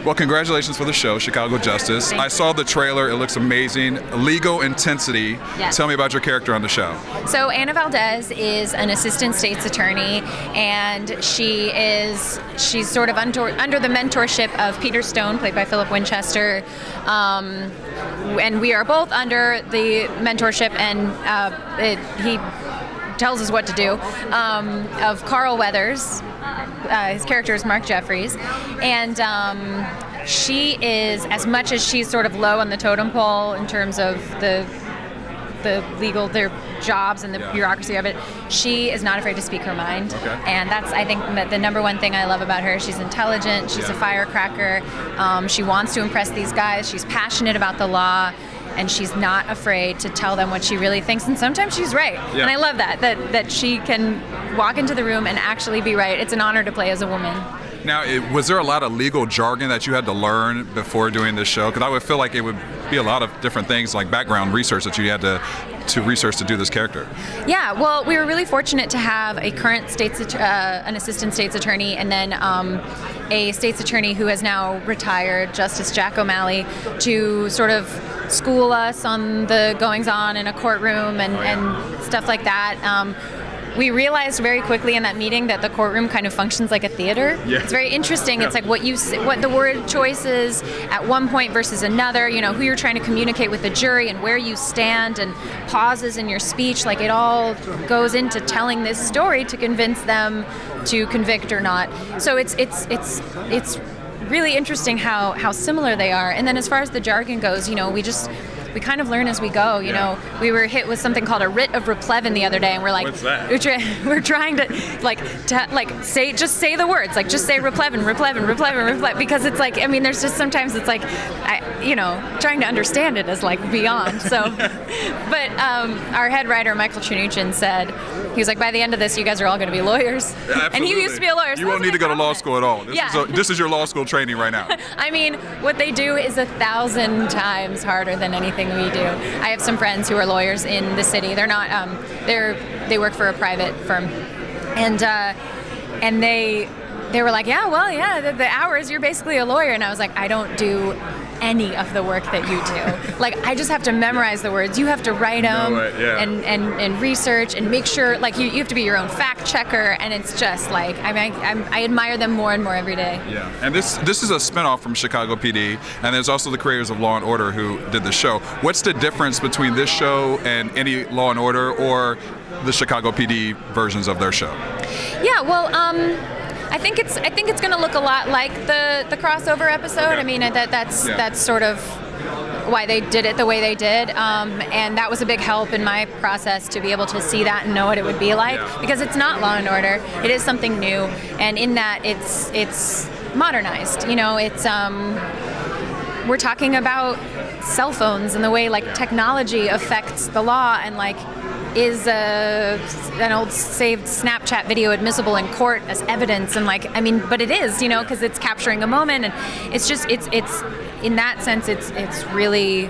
Well, congratulations for the show, Chicago Justice. I saw the trailer. It looks amazing. Legal intensity. Yes. Tell me about your character on the show. So Anna Valdez is an assistant state's attorney, and she's sort of under the mentorship of Peter Stone, played by Philip Winchester. And we are both under the mentorship, and he tells us what to do, of Carl Weathers. His character is Mark Jeffries, and she is, as much as she's sort of low on the totem pole in terms of the legal, their jobs and the bureaucracy of it, she is not afraid to speak her mind. Okay. And that's, I think, that the number one thing I love about her. She's intelligent, she's a firecracker, she wants to impress these guys, she's passionate about the law, and she's not afraid to tell them what she really thinks, and sometimes she's right. Yeah. And I love that she can walk into the room and actually be right. It's an honor to play as a woman. Now, was there a lot of legal jargon that you had to learn before doing this show? Because I would feel like it would be a lot of different things, like background research that you had to research to do this character. Yeah, well, we were really fortunate to have a current an assistant state's attorney, and then a state's attorney who has now retired, Justice Jack O'Malley, to sort of school us on the goings-on in a courtroom and stuff like that. We realized very quickly in that meeting that the courtroom kind of functions like a theater. Yeah. It's very interesting. It's like what the word choice is at one point versus another, who you're trying to communicate with the jury and where you stand, and pauses in your speech. Like, it all goes into telling this story to convince them to convict or not. So it's really interesting how similar they are. And then as far as the jargon goes, we kind of learn as we go. We were hit with something called a writ of replevin the other day, and we're like, what's that? We're trying to say the words, like just say replevin, because it's like, there's just sometimes it's like, trying to understand it is like beyond. So, but our head writer Michael Chanuchin said, he was like, by the end of this, you guys are all going to be lawyers. Yeah, and he used to be a lawyer. So you won't need to go to law school at all. This is your law school training right now. What they do is 1,000 times harder than anything we do. I have some friends who are lawyers in the city. They're not. They work for a private firm, and they were like, the hours, you're basically a lawyer. And I was like, I don't do any of the work that you do. Like, I just have to memorize the words. You have to write them and research and make sure, like, you have to be your own fact checker. And it's just like, I admire them more and more every day. Yeah, and this is a spinoff from Chicago PD, and there's also the creators of Law and Order who did the show. What's the difference between this show and any Law and Order or the Chicago PD versions of their show? Yeah, well, I think it's going to look a lot like the crossover episode. Okay. That's sort of why they did it the way they did, and that was a big help in my process to be able to see that and know what it would be like, because it's not Law and Order. It is something new, and in that it's modernized. It's we're talking about cell phones and the way technology affects the law, and is an old saved Snapchat video admissible in court as evidence? And but it is, because it's capturing a moment, and it's in that sense, it's really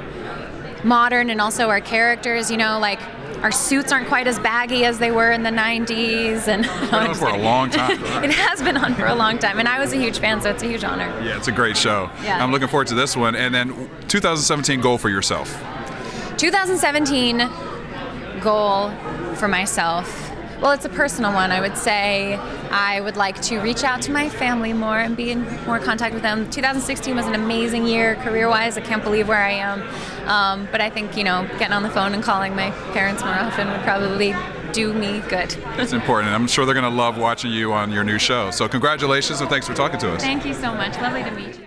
modern. And also our characters, our suits aren't quite as baggy as they were in the 90s. And it's been on for a long time. It has been on for a long time, and I was a huge fan, so it's a huge honor. Yeah, it's a great show. Yeah. I'm looking forward to this one. And then 2017 goal for yourself. 2017 goal for myself. Well, it's a personal one. I would say I would like to reach out to my family more and be in more contact with them. 2016 was an amazing year career-wise. I can't believe where I am. But I think, getting on the phone and calling my parents more often would probably do me good. It's important. I'm sure they're going to love watching you on your new show. So congratulations, and thanks for talking to us. Thank you so much. Lovely to meet you.